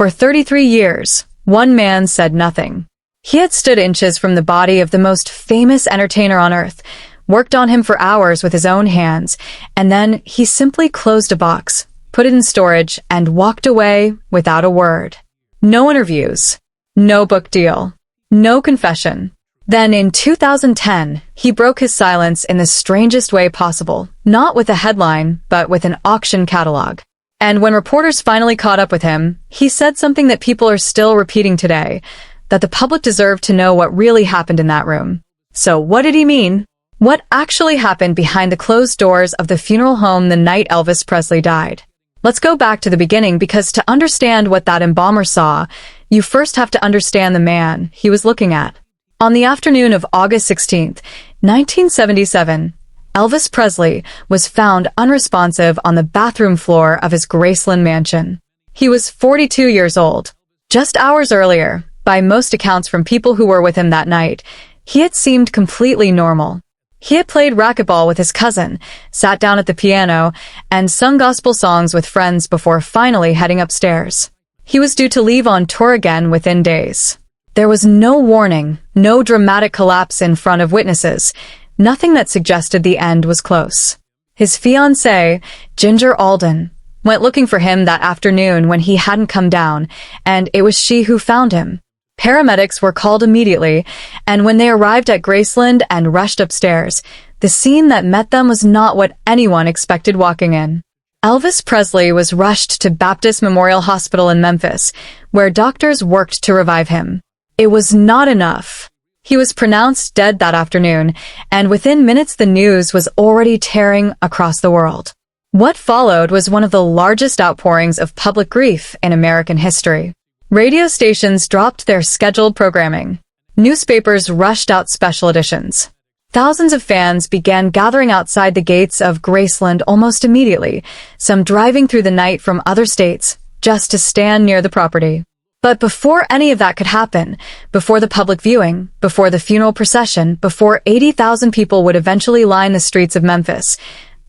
For 33 years, one man said nothing. He had stood inches from the body of the most famous entertainer on earth, worked on him for hours with his own hands, and then he simply closed a box, put it in storage, and walked away without a word. No interviews, no book deal, no confession. Then in 2010, he broke his silence in the strangest way possible, not with a headline, but with an auction catalog. And when reporters finally caught up with him, he said something that people are still repeating today, that the public deserved to know what really happened in that room. So what did he mean? What actually happened behind the closed doors of the funeral home the night Elvis Presley died? Let's go back to the beginning, because to understand what that embalmer saw, you first have to understand the man he was looking at. On the afternoon of August 16, 1977, Elvis Presley was found unresponsive on the bathroom floor of his Graceland mansion. He was 42 years old. Just hours earlier, by most accounts from people who were with him that night, he had seemed completely normal. He had played racquetball with his cousin, sat down at the piano, and sung gospel songs with friends before finally heading upstairs. He was due to leave on tour again within days. There was no warning, no dramatic collapse in front of witnesses, nothing that suggested the end was close. His fiancée, Ginger Alden, went looking for him that afternoon when he hadn't come down, and it was she who found him. Paramedics were called immediately, and when they arrived at Graceland and rushed upstairs, the scene that met them was not what anyone expected walking in. Elvis Presley was rushed to Baptist Memorial Hospital in Memphis, where doctors worked to revive him. It was not enough. He was pronounced dead that afternoon, and within minutes the news was already tearing across the world. What followed was one of the largest outpourings of public grief in American history. Radio stations dropped their scheduled programming. Newspapers rushed out special editions. Thousands of fans began gathering outside the gates of Graceland almost immediately, some driving through the night from other states, just to stand near the property. But before any of that could happen, before the public viewing, before the funeral procession, before 80,000 people would eventually line the streets of Memphis,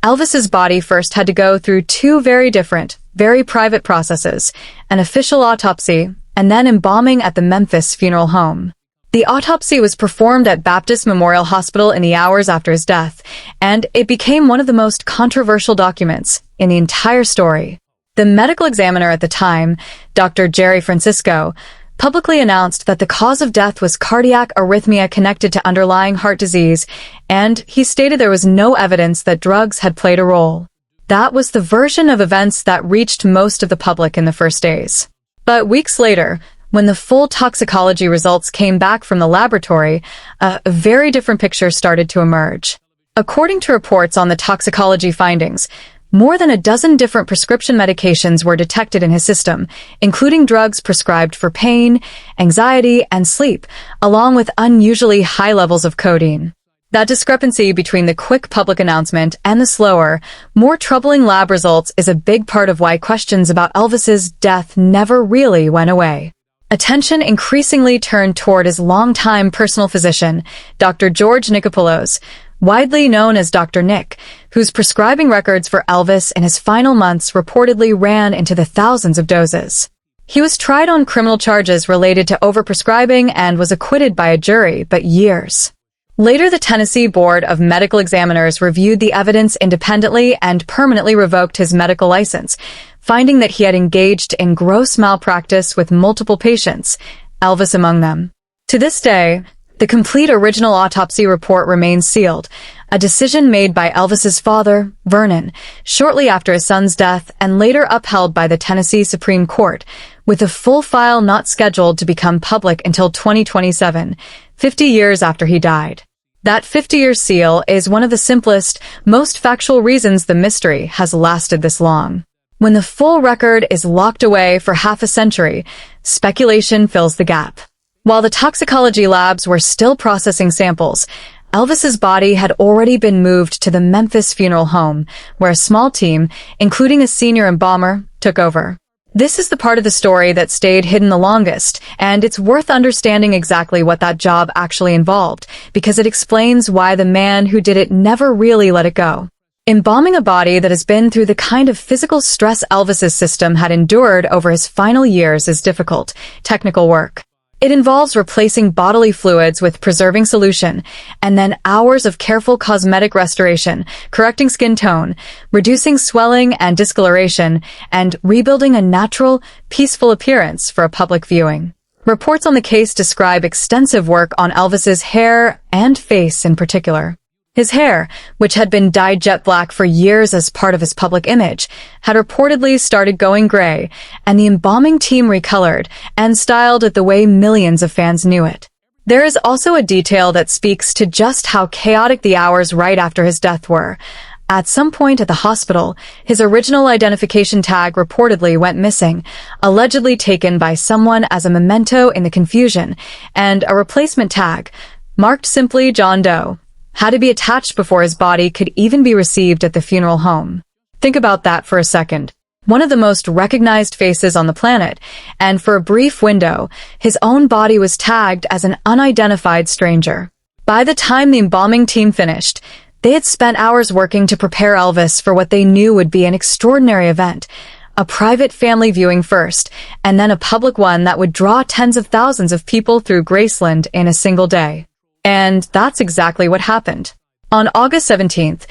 Elvis's body first had to go through two very different, very private processes, an official autopsy, and then embalming at the Memphis funeral home. The autopsy was performed at Baptist Memorial Hospital in the hours after his death, and it became one of the most controversial documents in the entire story. The medical examiner at the time, Dr. Jerry Francisco, publicly announced that the cause of death was cardiac arrhythmia connected to underlying heart disease, and he stated there was no evidence that drugs had played a role. That was the version of events that reached most of the public in the first days. But weeks later, when the full toxicology results came back from the laboratory, a very different picture started to emerge. According to reports on the toxicology findings, more than a dozen different prescription medications were detected in his system, including drugs prescribed for pain, anxiety, and sleep, along with unusually high levels of codeine. That discrepancy between the quick public announcement and the slower, more troubling lab results is a big part of why questions about Elvis's death never really went away. Attention increasingly turned toward his longtime personal physician, Dr. George Nichopoulos, widely known as Dr. Nick, whose prescribing records for Elvis in his final months reportedly ran into the thousands of doses. He was tried on criminal charges related to overprescribing and was acquitted by a jury, but years later the Tennessee Board of Medical Examiners reviewed the evidence independently and permanently revoked his medical license, finding that he had engaged in gross malpractice with multiple patients, Elvis among them. To this day, the complete original autopsy report remains sealed, a decision made by Elvis's father, Vernon, shortly after his son's death and later upheld by the Tennessee Supreme Court, with the full file not scheduled to become public until 2027, 50 years after he died. That 50-year seal is one of the simplest, most factual reasons the mystery has lasted this long. When the full record is locked away for half a century, speculation fills the gap. While the toxicology labs were still processing samples, Elvis's body had already been moved to the Memphis funeral home, where a small team, including a senior embalmer, took over. This is the part of the story that stayed hidden the longest, and it's worth understanding exactly what that job actually involved, because it explains why the man who did it never really let it go. Embalming a body that has been through the kind of physical stress Elvis's system had endured over his final years is difficult, technical work. It involves replacing bodily fluids with preserving solution, and then hours of careful cosmetic restoration, correcting skin tone, reducing swelling and discoloration, and rebuilding a natural, peaceful appearance for a public viewing. Reports on the case describe extensive work on Elvis's hair and face in particular. His hair, which had been dyed jet black for years as part of his public image, had reportedly started going gray, and the embalming team recolored and styled it the way millions of fans knew it. There is also a detail that speaks to just how chaotic the hours right after his death were. At some point at the hospital, his original identification tag reportedly went missing, allegedly taken by someone as a memento in the confusion, and a replacement tag, marked simply John Doe, had to be attached before his body could even be received at the funeral home. Think about that for a second. One of the most recognized faces on the planet, and for a brief window, his own body was tagged as an unidentified stranger. By the time the embalming team finished, they had spent hours working to prepare Elvis for what they knew would be an extraordinary event, a private family viewing first, and then a public one that would draw tens of thousands of people through Graceland in a single day. And that's exactly what happened. On August 17th,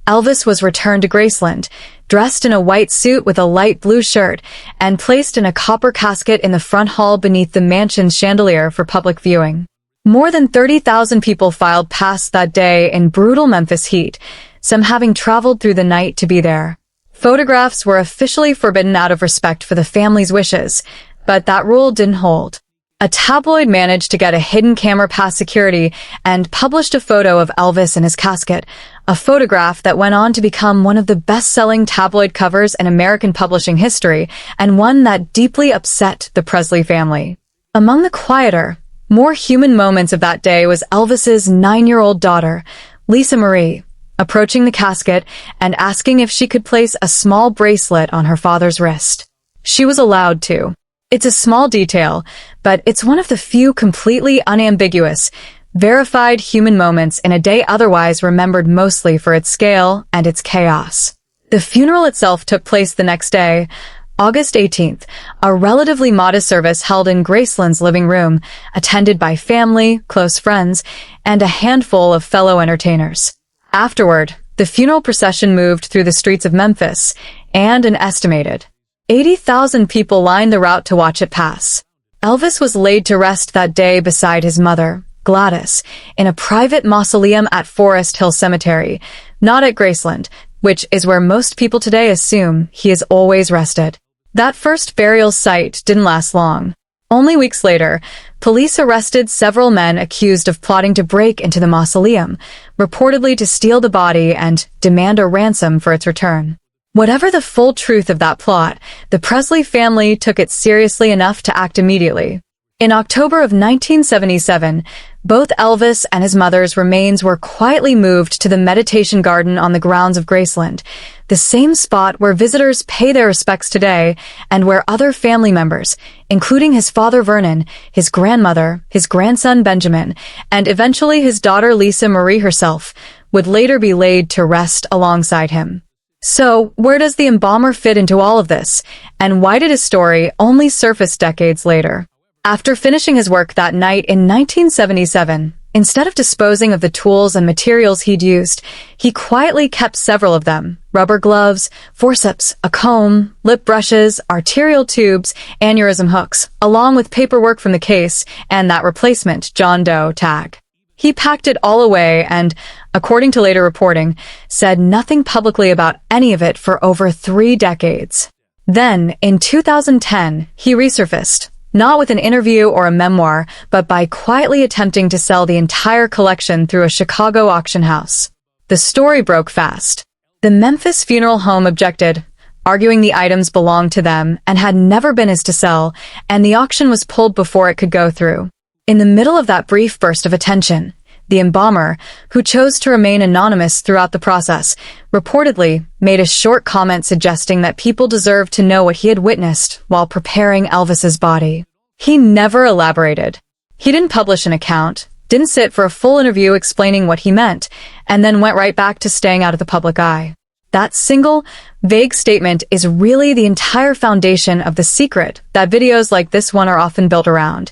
Elvis was returned to Graceland, dressed in a white suit with a light blue shirt, and placed in a copper casket in the front hall beneath the mansion's chandelier for public viewing. More than 30,000 people filed past that day in brutal Memphis heat, some having traveled through the night to be there. Photographs were officially forbidden out of respect for the family's wishes, but that rule didn't hold. A tabloid managed to get a hidden camera past security and published a photo of Elvis in his casket, a photograph that went on to become one of the best-selling tabloid covers in American publishing history, and one that deeply upset the Presley family. Among the quieter, more human moments of that day was Elvis's 9-year-old daughter, Lisa Marie, approaching the casket and asking if she could place a small bracelet on her father's wrist. She was allowed to. It's a small detail, but it's one of the few completely unambiguous, verified human moments in a day otherwise remembered mostly for its scale and its chaos. The funeral itself took place the next day, August 18th, a relatively modest service held in Graceland's living room, attended by family, close friends, and a handful of fellow entertainers. Afterward, the funeral procession moved through the streets of Memphis, and an estimated 80,000 people lined the route to watch it pass. Elvis was laid to rest that day beside his mother, Gladys, in a private mausoleum at Forest Hill Cemetery, not at Graceland, which is where most people today assume he is always rested. That first burial site didn't last long. Only weeks later, police arrested several men accused of plotting to break into the mausoleum, reportedly to steal the body and demand a ransom for its return. Whatever the full truth of that plot, the Presley family took it seriously enough to act immediately. In October of 1977, both Elvis and his mother's remains were quietly moved to the meditation garden on the grounds of Graceland, the same spot where visitors pay their respects today and where other family members, including his father Vernon, his grandmother, his grandson Benjamin, and eventually his daughter Lisa Marie herself, would later be laid to rest alongside him. So, where does the embalmer fit into all of this, and why did his story only surface decades later? After finishing his work that night in 1977, instead of disposing of the tools and materials he'd used, he quietly kept several of them: rubber gloves, forceps, a comb, lip brushes, arterial tubes, aneurysm hooks, along with paperwork from the case and that replacement John Doe tag. He packed it all away and, according to later reporting, said nothing publicly about any of it for over 3 decades. Then, in 2010, he resurfaced, not with an interview or a memoir, but by quietly attempting to sell the entire collection through a Chicago auction house. The story broke fast. The Memphis funeral home objected, arguing the items belonged to them and had never been his to sell, and the auction was pulled before it could go through. In the middle of that brief burst of attention, the embalmer, who chose to remain anonymous throughout the process, reportedly made a short comment suggesting that people deserved to know what he had witnessed while preparing Elvis's body. He never elaborated. He didn't publish an account, didn't sit for a full interview explaining what he meant, and then went right back to staying out of the public eye. That single, vague statement is really the entire foundation of the secret that videos like this one are often built around.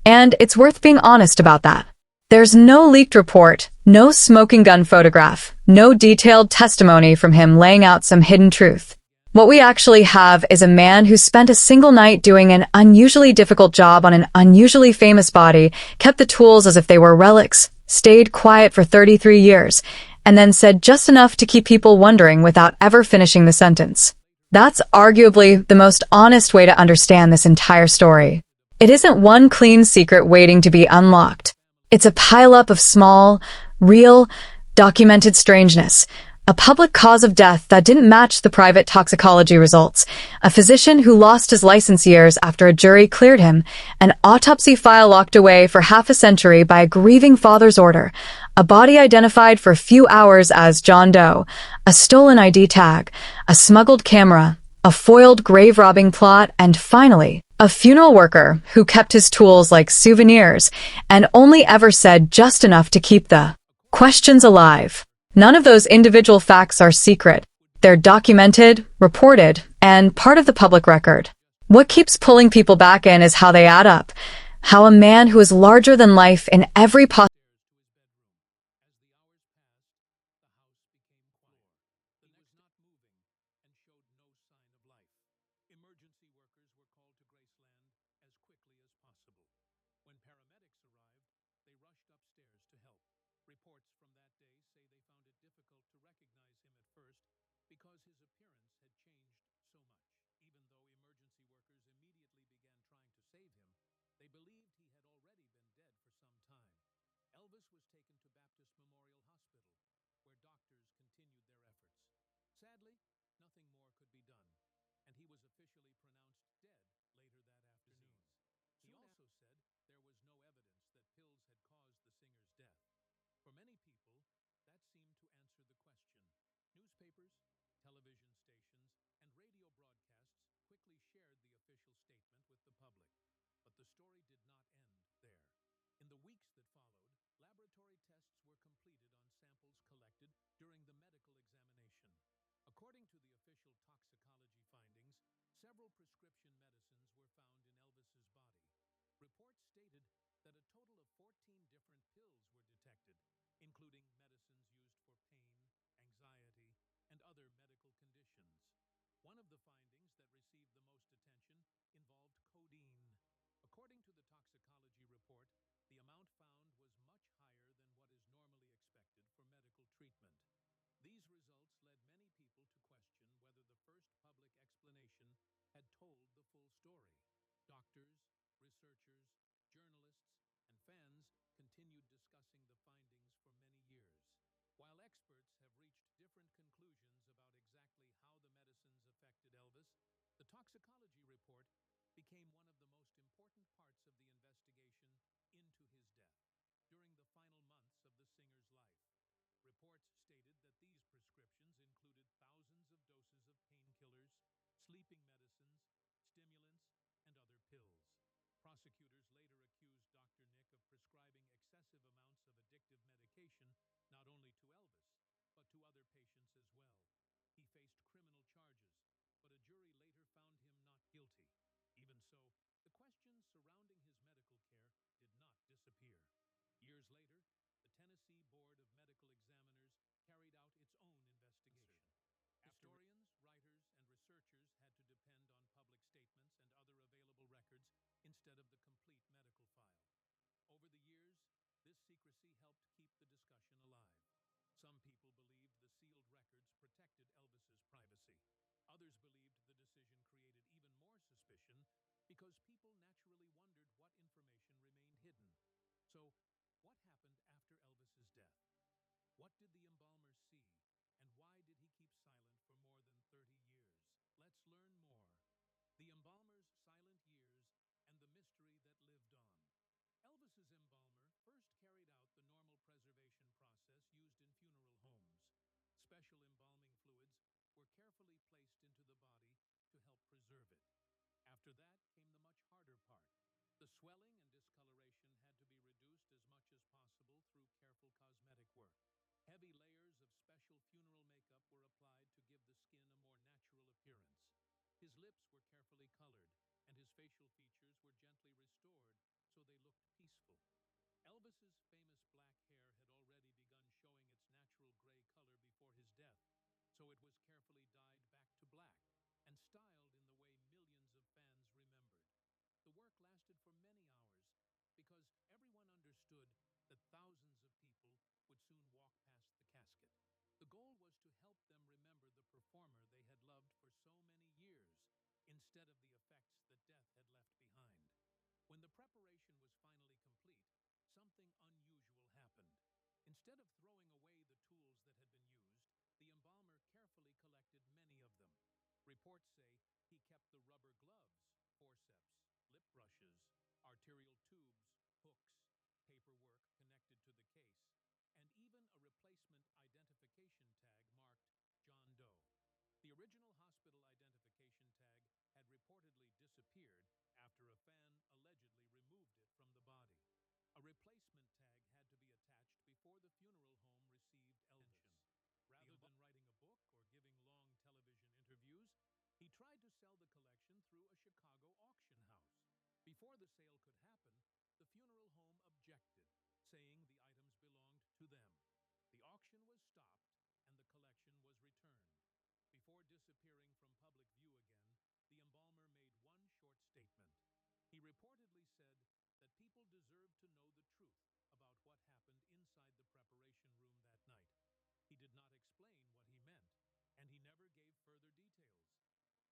And it's worth being honest about that. There's no leaked report, no smoking gun photograph, no detailed testimony from him laying out some hidden truth. What we actually have is a man who spent a single night doing an unusually difficult job on an unusually famous body, kept the tools as if they were relics, stayed quiet for 33 years, and then said just enough to keep people wondering without ever finishing the sentence. That's arguably the most honest way to understand this entire story. It isn't one clean secret waiting to be unlocked. It's a pileup of small, real, documented strangeness. A public cause of death that didn't match the private toxicology results, a physician who lost his license years after a jury cleared him, an autopsy file locked away for half a century by a grieving father's order, a body identified for a few hours as John Doe, a stolen ID tag, a smuggled camera, a foiled grave-robbing plot, and finally, a funeral worker who kept his tools like souvenirs and only ever said just enough to keep the questions alive. None of those individual facts are secret. They're documented, reported, and part of the public record. What keeps pulling people back in is how they add up. How a man who is larger than life in every possible Special funeral makeup were applied to give the skin a more natural appearance. His lips were carefully colored, and his facial features were gently restored so they looked peaceful. Elvis's famous black hair had already begun showing its natural gray color before his death, so it was carefully dyed back to black and styled in the way millions of fans remembered. The work lasted for many hours because everyone understood that thousands of people would soon walk past the casket. The goal was to help them remember the performer they had loved for so many years, instead of the effects that death had left behind. When the preparation was finally complete, something unusual happened. Instead of throwing away the tools that had been used, the embalmer carefully collected many of them. Reports say he kept the rubber gloves, forceps, lip brushes, arterial tubes, hooks, paperwork connected to the case, and even a replacement identification tag marked John Doe. The original hospital identification tag had reportedly disappeared after a fan allegedly removed it from the body. A replacement tag had to be attached before the funeral home received Elvis. Rather than writing a book or giving long television interviews, he tried to sell the collection through a Chicago auction house. Before the sale could happen, the funeral home objected, saying the items belonged to them. The auction was stopped and the collection was returned. Before disappearing from public view again, the embalmer made one short statement. He reportedly said that people deserve to know the truth about what happened inside the preparation room that night. He did not explain what he meant, and he never gave further details.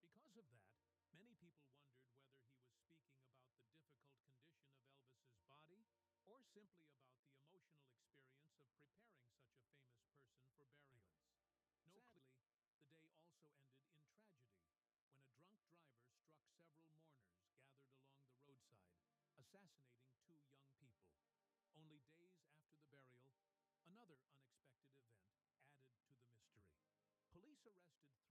Because of that, many people wondered whether he was speaking about the difficult condition of Elvis's body or simply about the emotional experience of preparing such a famous person for burials. Sadly, the day also ended in tragedy when a drunk driver struck several mourners gathered along the roadside, assassinating two young people. Only days after the burial, another unexpected event added to the mystery. Police arrested